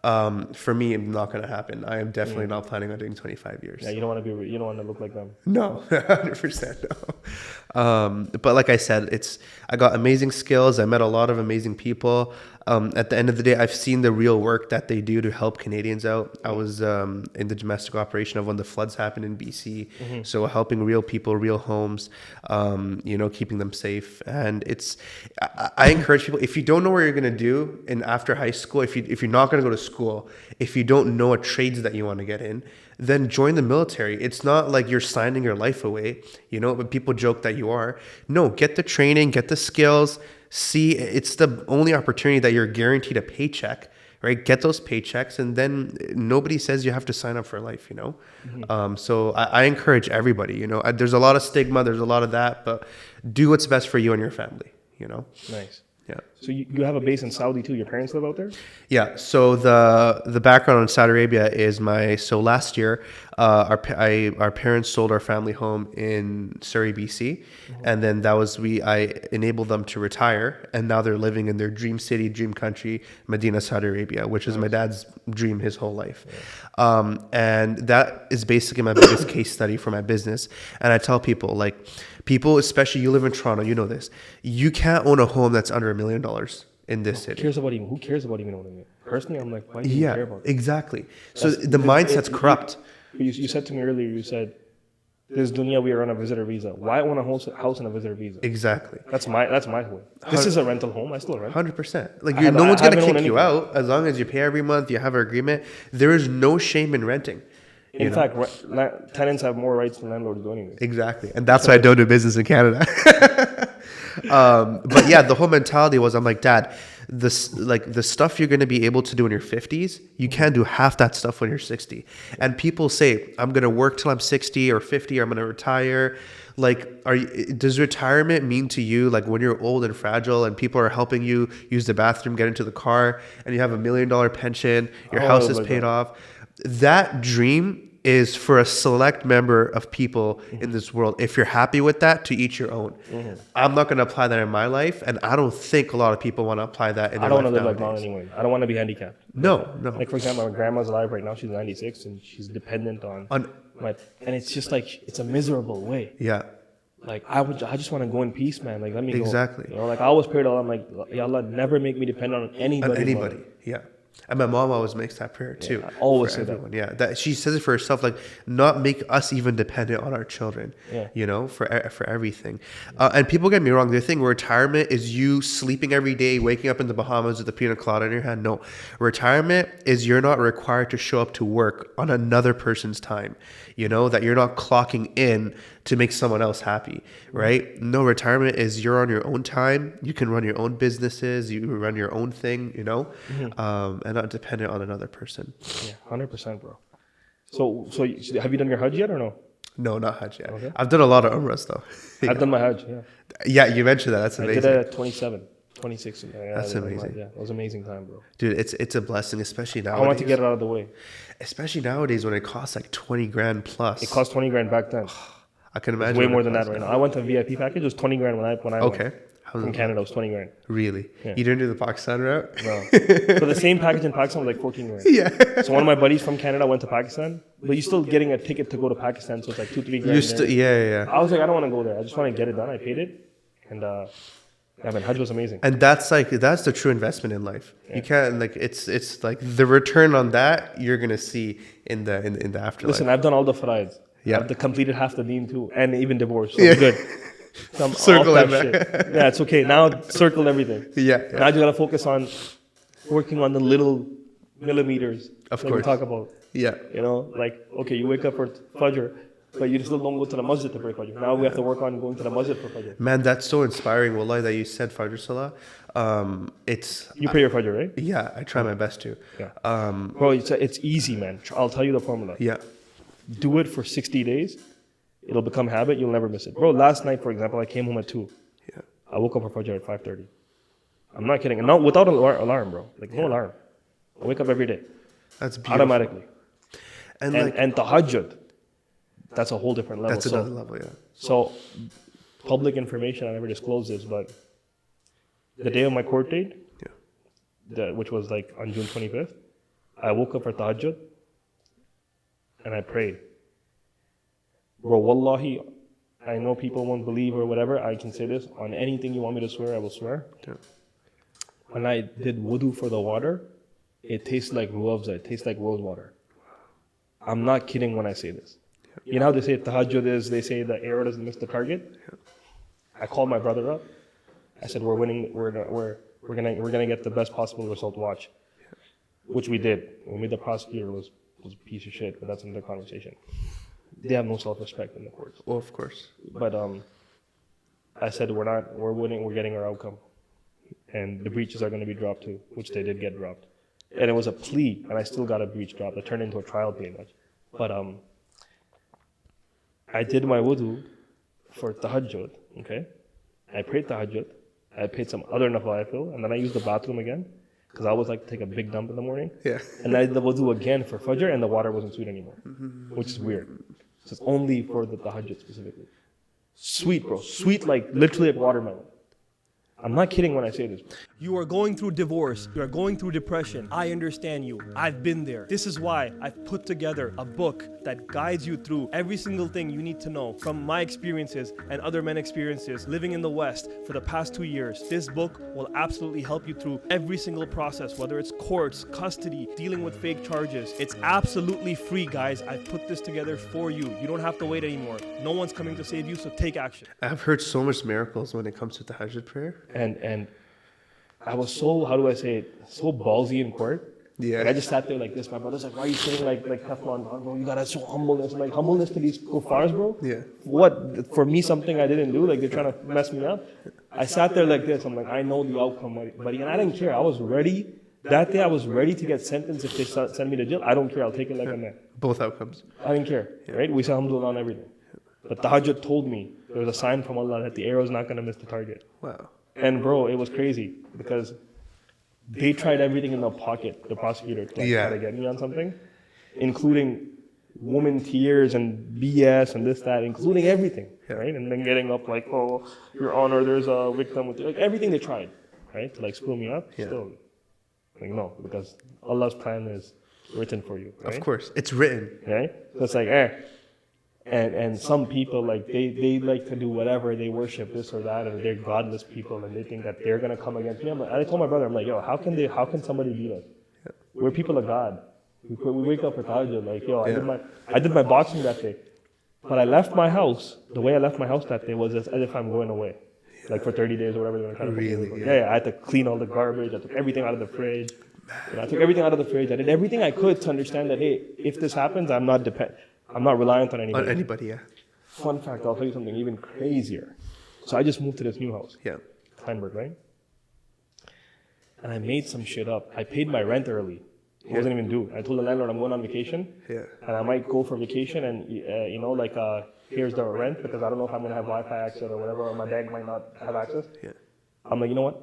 For me, it's not going to happen. I am definitely not planning on doing 25 years. Yeah, you don't want to look like them. No, 100% no. But like I said, I got amazing skills. I met a lot of amazing people. At the end of the day, I've seen the real work that they do to help Canadians out. I was in the domestic operation of when the floods happened in BC. So helping real people, real homes, keeping them safe. And I encourage people, if you don't know what you're going to do after high school, if you're not going to go to school, if you don't know what trades that you want to get in, then join the military. It's not like you're signing your life away, but people joke that you are. No, get the training, get the skills. See, it's the only opportunity that you're guaranteed a paycheck, right? Get those paychecks, and then nobody says you have to sign up for life, So I encourage everybody, there's a lot of stigma, there's a lot of that, but do what's best for you and your family, Nice. Yeah. So you have a base in Saudi too. Your parents live out there? Yeah. So the background on Saudi Arabia is last year, our parents sold our family home in Surrey, BC, and then I enabled them to retire, and now they're living in their dream city, dream country, Medina, Saudi Arabia, which is my dad's dream his whole life. Yeah. And that is basically my biggest case study for my business. And I tell people, especially you live in Toronto, you know this, you can't own a home that's under $1 million in this city. Who cares about even owning it? Personally, I'm like, why do you care about it? Exactly. So the mindset's corrupt. You said to me earlier, you said, this dunya, we are on a visitor visa. Why own a house on a visitor visa? Exactly. That's my home. This is a rental home. I still rent. 100%. No one's going to kick you out as long as you pay every month, you have an agreement. There is no shame in renting. In fact, tenants have more rights than landlords do anyway. Exactly. And that's why I don't do business in Canada. But yeah, the whole mentality was, I'm like, Dad, the stuff you're going to be able to do in your 50s, you can't do half that stuff when you're 60. And people say, I'm going to work till I'm 60 or 50, or I'm going to retire. Like, does retirement mean to you, like when you're old and fragile and people are helping you use the bathroom, get into the car, and you have $1 million pension, your house is paid off? That dream is for a select member of people in this world. If you're happy with that, to each your own. I'm not going to apply that in my life, and I don't think a lot of people want to apply that in their life. I don't want to live like nowadays. mom anyway. I don't want to be handicapped. No. Like, for example, my grandma's alive right now. She's 96, and she's dependent on my. And it's just like, it's a miserable way. Yeah. Like, I just want to go in peace, man. Like, let me Exactly. go. You know, like, I always prayed to Allah. I'm like, Ya Allah, never make me dependent on anybody. On anybody. Yeah. And my mom always makes that prayer too. I always say everyone. That. Yeah, that she says it for herself, like not make us even dependent on our children. Yeah. You know, for everything. And people get me wrong. They think retirement is you sleeping every day, waking up in the Bahamas with a pina colada in your hand. No, retirement is you're not required to show up to work on another person's time. You know, that you're not clocking in to make someone else happy, right? No, retirement is you're on your own time. You can run your own businesses. You run your own thing, you know, and not dependent on another person. Yeah, 100%, bro. So have you done your Hajj yet or no? No, not Hajj yet. Okay. I've done a lot of Umrahs though. Yeah. I've done my Hajj, yeah. Yeah, you mentioned that. That's I amazing. did it at 27, 26. Yeah, That's amazing. Yeah, it was an amazing time, bro. Dude, it's a blessing, especially nowadays. I want to get it out of the way. Especially nowadays when it costs like 20 grand plus. It cost 20 grand back then. I can imagine. Way what more it than that costs right now. now. I went to a VIP package. It was 20 grand when I Okay. went. From Canada, it was 20 grand. Really? Yeah. You didn't do the Pakistan route? No. So the same package in Pakistan was like 14 grand. Yeah. So one of my buddies from Canada went to Pakistan, but you're still getting a ticket to go to Pakistan, so it's like 2-3 grand. Yeah. I was like, I don't want to go there. I just want to get it done. I paid it, and yeah, man, Hajj was amazing. And that's the true investment in life. Yeah. You can't like it's like the return on that you're gonna see in the afterlife. Listen, I've done all the faraids. Yeah. I've completed half the Deen too, and even divorce. So Yeah. I'm good. So I'm Circle off it that back. shit. Yeah, it's okay. Now circle everything. Yeah. Now I just gotta focus on working on the little millimeters Of that course. we talk about. Yeah. You know, like, okay, you wake up for Fajr, but you still don't go to the masjid to pray Fajr. Now we have to work on going to the masjid for Fajr. Man, that's so inspiring, Wallahi, that you said Fajr Salah. It's You pray your Fajr, right? yeah, I try my best to. Yeah. Bro, it's easy, man. I'll tell you the formula. Yeah. Do it for 60 days. It'll become habit. You'll never miss it. Bro, last night, for example, I came home at 2. Yeah. I woke up for Fajr at 5:30. I'm not kidding. And not without an alarm, bro. Like, no alarm. I wake up every day. That's beautiful. Automatically. And And tahajjud, that's a whole different level. that's another level, yeah. So, public information, I never disclosed this, but the day of my court date, which was like on June 25th, I woke up for tahajjud and I prayed. Bro, wallahi, I know people won't believe or whatever. I can say this. On anything you want me to swear, I will swear. Yeah. When I did wudu for the water, it tastes like ruafza. It tastes like rose water. I'm not kidding when I say this. You know how they say tahajjud is, they say the arrow doesn't miss the target? I called my brother up. I said, we're winning, we're gonna get the best possible result, watch. Which we did. We made the prosecutor was a piece of shit, but that's another conversation. They have no self-respect in the courts. Oh, of course. But I said, we're winning, we're getting our outcome. And the breaches are gonna be dropped too, which they did get dropped. And it was a plea, and I still got a breach dropped. It turned into a trial pretty much. But I did my wudu for tahajjud, okay? I prayed tahajjud. I paid some other nawaafil, and then I used the bathroom again, because I always like to take a big dump in the morning. Yeah. And I did the wudu again for fajr, and the water wasn't sweet anymore, which is weird. So it's only for the tahajjud specifically. Sweet, bro. Sweet like literally like watermelon. I'm not kidding when I say this. You are going through divorce. You are going through depression. I understand you. I've been there. This is why I've put together a book that guides you through every single thing you need to know from my experiences and other men's experiences living in the West for the past 2 years. This book will absolutely help you through every single process, whether it's courts, custody, dealing with fake charges. It's absolutely free, guys. I've put this together for you. You don't have to wait anymore. No one's coming to save you, so take action. I've heard so much miracles when it comes to the Tahajjud prayer. And I was so, how do I say it, so ballsy in court. Yeah. Like I just sat there like this. My brother's like, why are you sitting like Teflon, bro? You gotta show humbleness. I'm like, humbleness to these kuffars, bro? Yeah. What? For me, something I didn't do? Like they're trying to mess me up? I sat there like this. I'm like, I know the outcome, buddy. And I didn't care. I was ready. That day I was ready to get sentenced if they send me to jail. I don't care. I'll take it like a man. Both outcomes. I didn't care, right? We say alhamdulillah on everything. But Tahajjud told me, There was a sign from Allah that the arrow is not going to miss the target. Wow. And bro, it was crazy because they tried everything in their pocket, the prosecutor, to like, try to get me on something, including woman tears and BS and this, that, including everything, right? And then getting up like, oh, Your Honor, there's a victim with you. Like everything they tried, right? To like screw me up. Still, like no, because Allah's plan is written for you, right? Of course, it's written. Right? So it's like, And some people, like, they like to do whatever, they worship this or that, and they're godless people, and they think that they're going to come against me. I told my brother, I'm like, yo, how can somebody beat us? We're people of God. We wake up for Tahajjud, like, yo, I did my boxing that day. But I left my house, the way I left my house that day was as if I'm going away. Like for 30 days or whatever they're going to Really? I had to clean all the garbage, I took everything out of the fridge. I took everything out of the fridge. I did everything I could to understand that, hey, if this happens, I'm not reliant on anybody. On anybody, yeah. Fun fact, I'll tell you something even crazier. So I just moved to this new house. Yeah. Kleinberg, right? And I made some shit up. I paid my rent early. It wasn't even due. I told the landlord I'm going on vacation. Yeah. And I might go for vacation and, here's the rent because I don't know if I'm going to have Wi-Fi access or whatever, or my bank might not have access. Yeah. I'm like, you know what?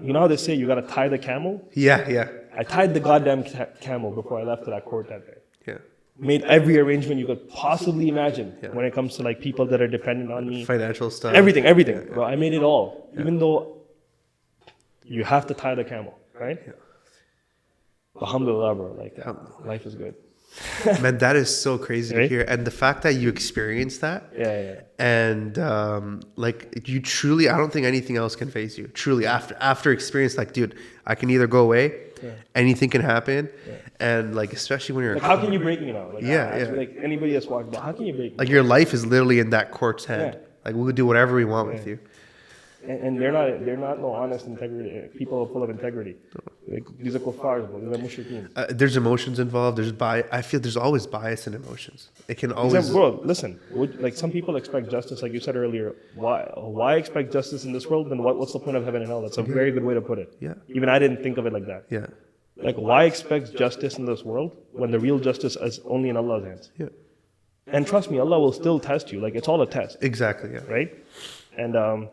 You know how they say you got to tie the camel? Yeah, yeah. I tied the goddamn camel before I left to that court that day. Yeah. Made every arrangement you could possibly imagine when it comes to like people that are dependent on me. Financial stuff. Everything. Bro, I made it all. Even though you have to tie the camel, right? Yeah. Alhamdulillah, bro. Like, life is good. Man, that is so crazy to Right? hear. And the fact that you experienced that, Yeah. and like you truly, I don't think anything else can phase you. Truly, after experience, like, dude, I can either go away, anything can happen, and like especially when you're Like, how can you break me now? Like, Yeah. Like anybody that's walking by, how can you break me? like your life is literally in that court's hand. Yeah. Like we'll do whatever we want with you. And they're not no honest integrity people full of integrity. Like, these are kuffars, bro. These are mushrikeen. There's emotions involved. I feel there's always bias in emotions. It can always. Bro, listen. Like some people expect justice, like you said earlier. Why expect justice in this world? Then what's the point of heaven and hell? That's a very good way to put it. Yeah. Even I didn't think of it like that. Yeah. Like, why expect justice in this world when the real justice is only in Allah's hands? Yeah. And trust me, Allah will still test you. Like, it's all a test, Exactly. Yeah. right? And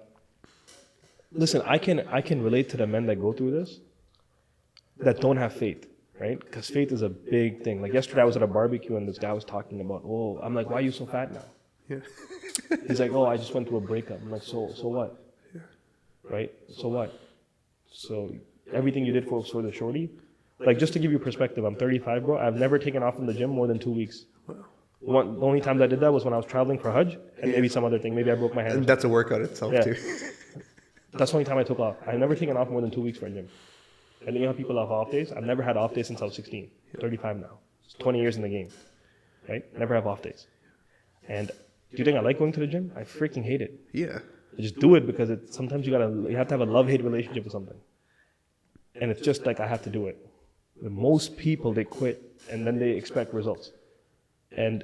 listen, I can relate to the men that go through this that don't have faith, right? Because faith is a big thing. Like yesterday, I was at a barbecue and this guy was talking about, oh, I'm like, why are you so fat now? Yeah. He's like, oh, I just went through a breakup. I'm like, so what? Yeah. Right? So what? So everything you did for the shorty? Like, just to give you perspective, I'm 35, bro. I've never taken off from the gym more than 2 weeks. Wow. The only times I did that was when I was traveling for Hajj and maybe some other thing. Maybe I broke my hand. And that's a workout itself too. That's the only time I took off. I've never taken off more than 2 weeks for a gym. And you know how people have off days? I've never had off days since I was 16. 35 now. It's 20 years in the game. Right? Never have off days. And do you think I like going to the gym? I freaking hate it. Yeah. I just do it because sometimes you have to have a love-hate relationship with something. And it's just like I have to do it. Most people, they quit and then they expect results. And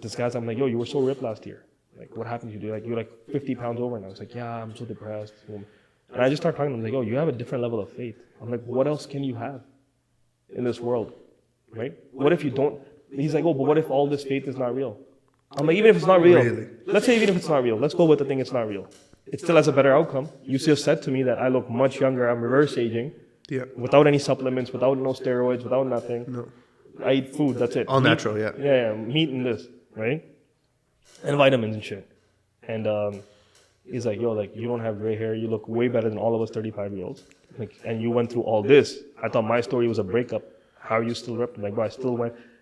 this guy's, I'm like, yo, you were so ripped last year. Like, what happened to you? You're like 50 pounds over now. It's like, yeah, I'm so depressed. And I just start talking to him, like, yo, you have a different level of faith. I'm like, what else can you have in this world, right? What if you don't? He's like, oh, but what if all this faith is not real? I'm like, even if it's not real, Really? let's say even if it's not real, let's go with the thing it's not real. It still has a better outcome. You still said to me that I look much younger, I'm reverse aging, Yeah. without any supplements, without no steroids, without nothing. No. I eat food, that's it. All Meat- natural, yeah. Yeah, meat and this, right? And vitamins and shit. And he's like, yo, like, you don't have gray hair, you look way better than all of us 35-year-olds. Like, and you went through all this. I thought my story was a breakup. How are you still ripped? I'm like, bro,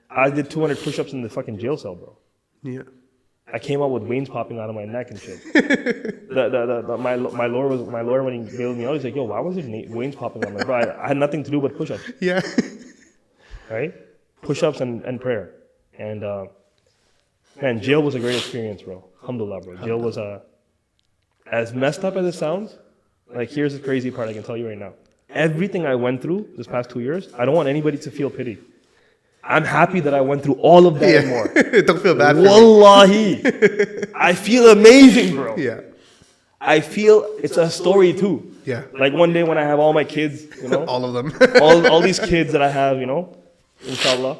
I did 200 push-ups in the fucking jail cell, bro. Yeah. I came out with veins popping out of my neck and shit. My lawyer when he bailed me out, he's like, yo, why was there veins popping out? I'm like, bro, I had nothing to do but push-ups, Yeah. right? Push-ups and prayer. And man, jail was a great experience, bro. Alhamdulillah, bro. Jail was as messed up as it sounds. Like, here's the crazy part I can tell you right now. Everything I went through this past 2 years, I don't want anybody to feel pity. I'm happy that I went through all of that and more. Don't feel bad for me. Wallahi. I feel amazing, bro. Yeah. I feel it's a story too. Yeah. Like one day when I have all my kids, you know, All of them. all these kids that I have, you know, inshallah,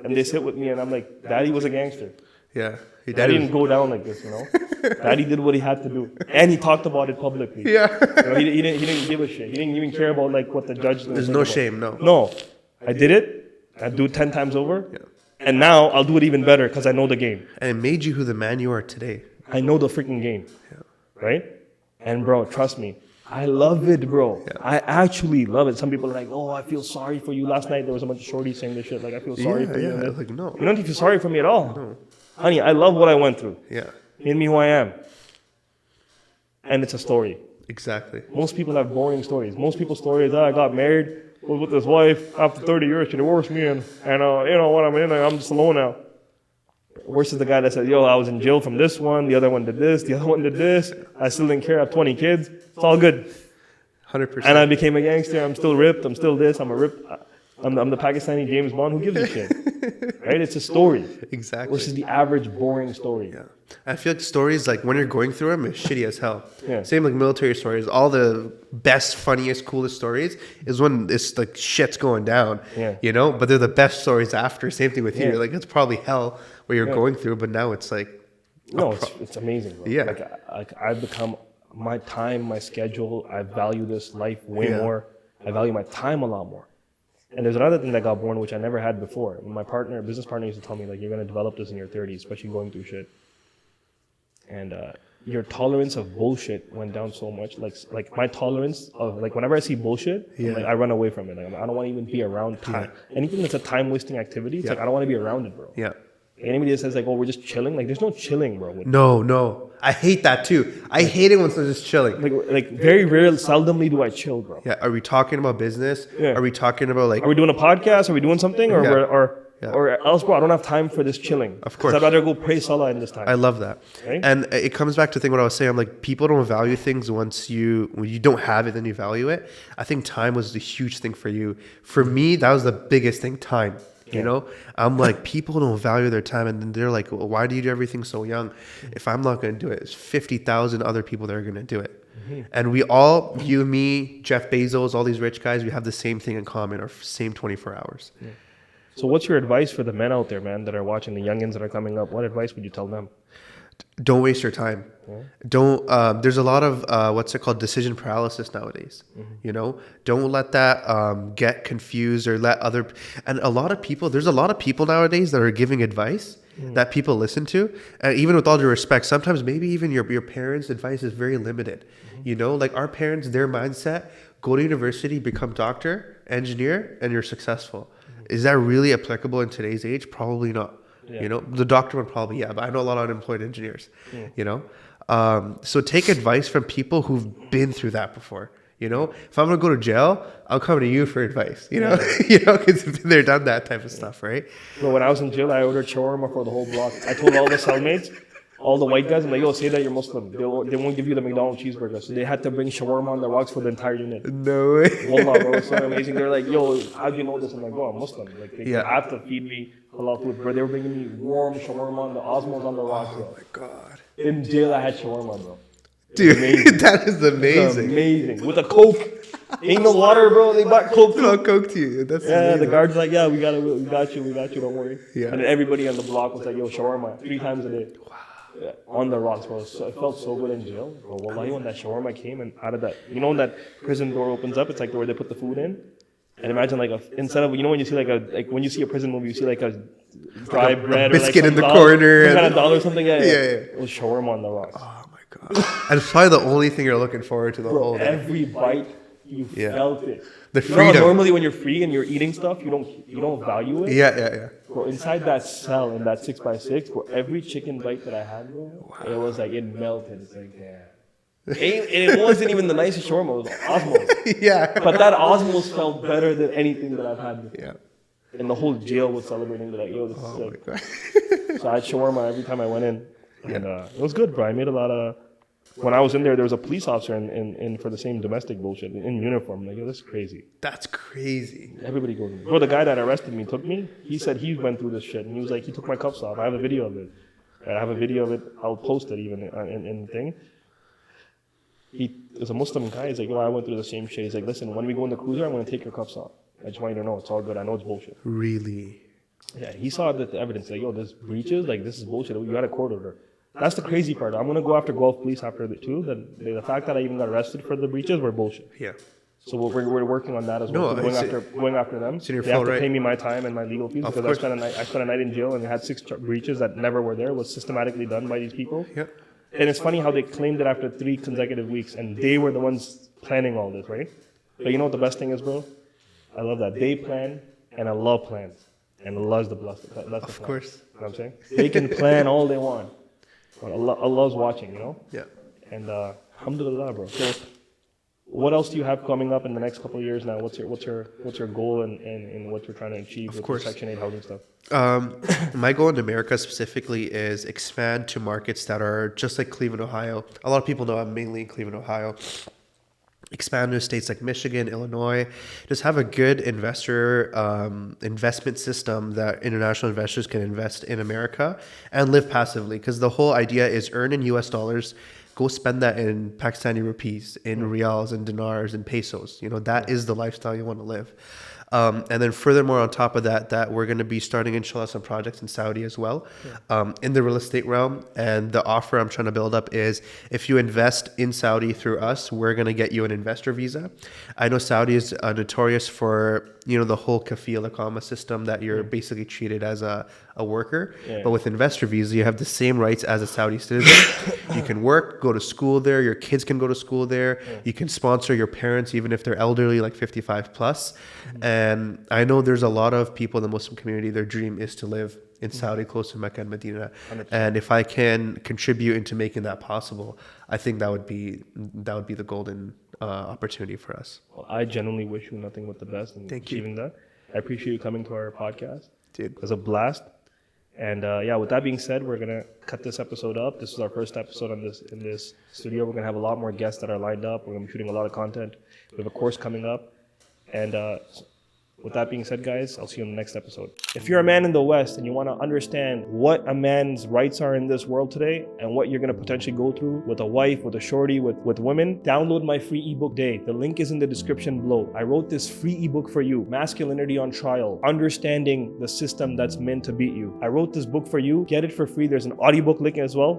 and they sit with me and I'm like, Daddy was a gangster. Yeah. Your Daddy daddy didn't go down like this, you know. Daddy did what he had to do, and he talked about it publicly. Yeah. You know, he didn't give a shit. He didn't even care about like what the judge. There's no shame, no. No, I did it. I do it 10 times over, and now I'll do it even better because I know the game. And it made you who the man you are today. I know the freaking game, right? And bro, trust me, I love it, bro. I actually love it. Some people are like, "Oh, I feel sorry for you." Last night there was a bunch of shorties saying this shit, like, "I feel sorry for you." And Like, no. you don't need to feel sorry for me at all, honey. I love what I went through. Yeah. Made me who I am, and it's a story. Exactly. Most people have boring stories. Most people's stories, I got married, was with this wife, after 30 years, she divorced me, and you know what, I'm just alone now. Worse is the guy that said, yo, I was in jail from this one, the other one did this, the other one did this, I still didn't care, I have 20 kids, it's all good. 100%. And I became a gangster, I'm still ripped, I'm still this, I'm the Pakistani James Bond, who gives a shit? Right? It's a story. Exactly. Versus the average boring story. Yeah. I feel like stories, like when you're going through them, is shitty as hell. Yeah. Same like military stories. All the best, funniest, coolest stories is when it's like shit's going down. Yeah. You know, but they're the best stories after. Same thing with you. Yeah. Like it's probably hell what you're going through, but now it's like. No, it's amazing, bro. Yeah. Like I've become my time, my schedule. I value this life way more. I value my time a lot more. And there's another thing that got born, which I never had before. My business partner, used to tell me, like, you're going to develop this in your 30s, especially going through shit. And your tolerance of bullshit went down so much. Like my tolerance of, like, whenever I see bullshit, I run away from it. Like, I don't want to even be around time. Anything that's a time-wasting activity, it's like, I don't want to be around it, bro. Yeah. Anybody that says, like, oh, we're just chilling, like, there's no chilling, bro. No. I hate that too. I hate it when someone's just chilling. Like very rare, seldomly do I chill, bro. Yeah. Are we talking about business? Yeah. Are we talking about like? Are we doing a podcast? Are we doing something? Or Yeah. or else, bro, I don't have time for this chilling. Of course. I'd rather go pray Salah in this time. I love that. Right? And it comes back to the thing what I was saying. I'm like, people don't value things when you don't have it, then you value it. I think time was the huge thing for you. For me, that was the biggest thing, time. You know, I'm like, people don't value their time, and then they're like, well, why do you do everything so young? If I'm not going to do it, there's 50,000 other people that are going to do it. And we all, you, me, Jeff Bezos, all these rich guys, we have the same thing in common, our same 24 hours. Yeah. So what's your advice for the men out there, man, that are watching, the youngins that are coming up? What advice would you tell them? Don't waste your time. Don't. There's a lot of what's it called, decision paralysis nowadays. You know, don't let that get confused or let other. And a lot of people, there's a lot of people nowadays that are giving advice that people listen to. And even with all due respect, sometimes maybe even your parents' advice is very limited. You know, like our parents, their mindset: go to university, become doctor, engineer, and you're successful. Is that really applicable in today's age? Probably not. Yeah. You know, the doctor one probably, but I know a lot of unemployed engineers, you know. So take advice from people who've been through that before. You know, if I'm going to go to jail, I'll come to you for advice, you know, because you've been there, done that type of stuff, right? Well, when I was in jail, I ordered shawarma for the whole block. I told all the cellmates, all the white guys, I'm like, yo, say that you're Muslim. They won't give you the McDonald's cheeseburger. So they had to bring shawarma on the rocks for the entire unit. No way. Wallah, bro, it's so amazing. They're like, yo, how do you know this? I'm like, bro, I'm Muslim. Like, they have to feed me halal food. Bro, they were bringing me warm shawarma on the Osmos on the rocks, bro. Oh my God. In jail, I had shawarma, bro. Dude, that is amazing. It's amazing. With a Coke. Ain't no water, bro. They bought Coke. No Coke to you. That's amazing. The guards like, yeah, we got you, don't worry. Yeah. And then everybody on the block was like, yo, shawarma 3 times a day. Wow. Yeah, on the rocks, bro. So it felt so good in jail. Bro, wallahi, when that shawarma came and out of that, you know when that prison door opens up, it's like where they put the food in? And imagine like instead of, you know when you see like when you see a prison movie, you see like a dry bread or like biscuit in the dollar, corner. Some kind of dollar or something. Yeah. Yeah. It was shawarma on the rocks. Oh my God. And it's probably the only thing you're looking forward to the whole day. Every bite, you felt it. The You know how freedom. normally when you're free and you're eating stuff, you don't value it? Yeah. Bro, inside that cell in that 6x6, bro, every chicken bite that I had, bro, it was like, it melted. It's like, damn. It wasn't even the nicest shawarma, it was Osmos. Yeah. But that Osmos felt better than anything that I've had before. Yeah. And the whole jail was celebrating, like, yo, this is Oh my sick. God. So I had shawarma every time I went in. And it was good, bro. I made a lot of... When I was in there was a police officer in for the same domestic bullshit in uniform. I'm like, yo, this is crazy. That's crazy. Everybody goes, bro, the guy that arrested me took me. He said he went through this shit. And he was like, he took my cuffs off. I have a video of it. I'll post it even in the thing. He is a Muslim guy. He's like, yo, I went through the same shit. He's like, listen, when we go in the cruiser, I'm going to take your cuffs off. I just want you to know it's all good. I know it's bullshit. Really? Yeah, he saw the evidence. Like, yo, this breaches. Like, this is bullshit. You got a court order. That's the crazy part. I'm gonna go after Gulf Police after it too. The fact that I even got arrested for the breaches were bullshit. Yeah. So we're working on that as well. No, Going after them. it's in your They have fault, to right? pay me my time and my legal fees Of because course. I spent a night in jail and we had 6 breaches that never were there. It was systematically done by these people. Yeah. And it's funny how they claimed it after 3 consecutive weeks, and they were the ones planning all this, right? But you know what the best thing is, bro? I love that they plan, and Allah plans, and Allah's the blessed. That's the Of plan. course. You know what I'm saying? They can plan all they want, but Allah's watching, you know. Yeah. And alhamdulillah, bro. So, what else do you have coming up in the next couple of years now? What's your goal and what you're trying to achieve with the course. Section 8 housing stuff? My goal in America specifically is expand to markets that are just like Cleveland, Ohio. A lot of people know I'm mainly in Cleveland, Ohio. Expand to states like Michigan, Illinois. Just have a good investment system that international investors can invest in America and live passively. Because the whole idea is earn in US dollars, go spend that in Pakistani rupees, in riyals, and dinars, and pesos. You know, that is the lifestyle you want to live. And then furthermore, on top of that we're going to be starting, inshallah, some projects in Saudi as well, in the real estate realm. And the offer I'm trying to build up is if you invest in Saudi through us, we're going to get you an investor visa. I know Saudi is notorious for, you know, the whole kafil iqama system that you're basically treated as a worker. Yeah. But with investor visa, you have the same rights as a Saudi citizen. You can work, go to school there. Your kids can go to school there. You can sponsor your parents, even if they're elderly, like 55 plus. And I know there's a lot of people in the Muslim community, their dream is to live in Saudi, close to Mecca and Medina. 100%. And if I can contribute into making that possible, I think that would be the golden opportunity for us. Well, I genuinely wish you nothing but the best in Thank you. achieving that. I appreciate you coming to our podcast. Dude. It was a blast. And yeah, with that being said, we're gonna cut this episode up. This is our first episode in this studio. We're gonna have a lot more guests that are lined up. We're gonna be shooting a lot of content. We have a course coming up. And with that being said, guys, I'll see you in the next episode. If you're a man in the West and you want to understand what a man's rights are in this world today and what you're going to potentially go through with a wife, with a shorty, with women, download my free ebook Day. The link is in the description below. I wrote this free ebook for you, Masculinity on Trial, Understanding the System That's Meant to Beat You. I wrote this book for you. Get it for free. There's an audiobook link as well.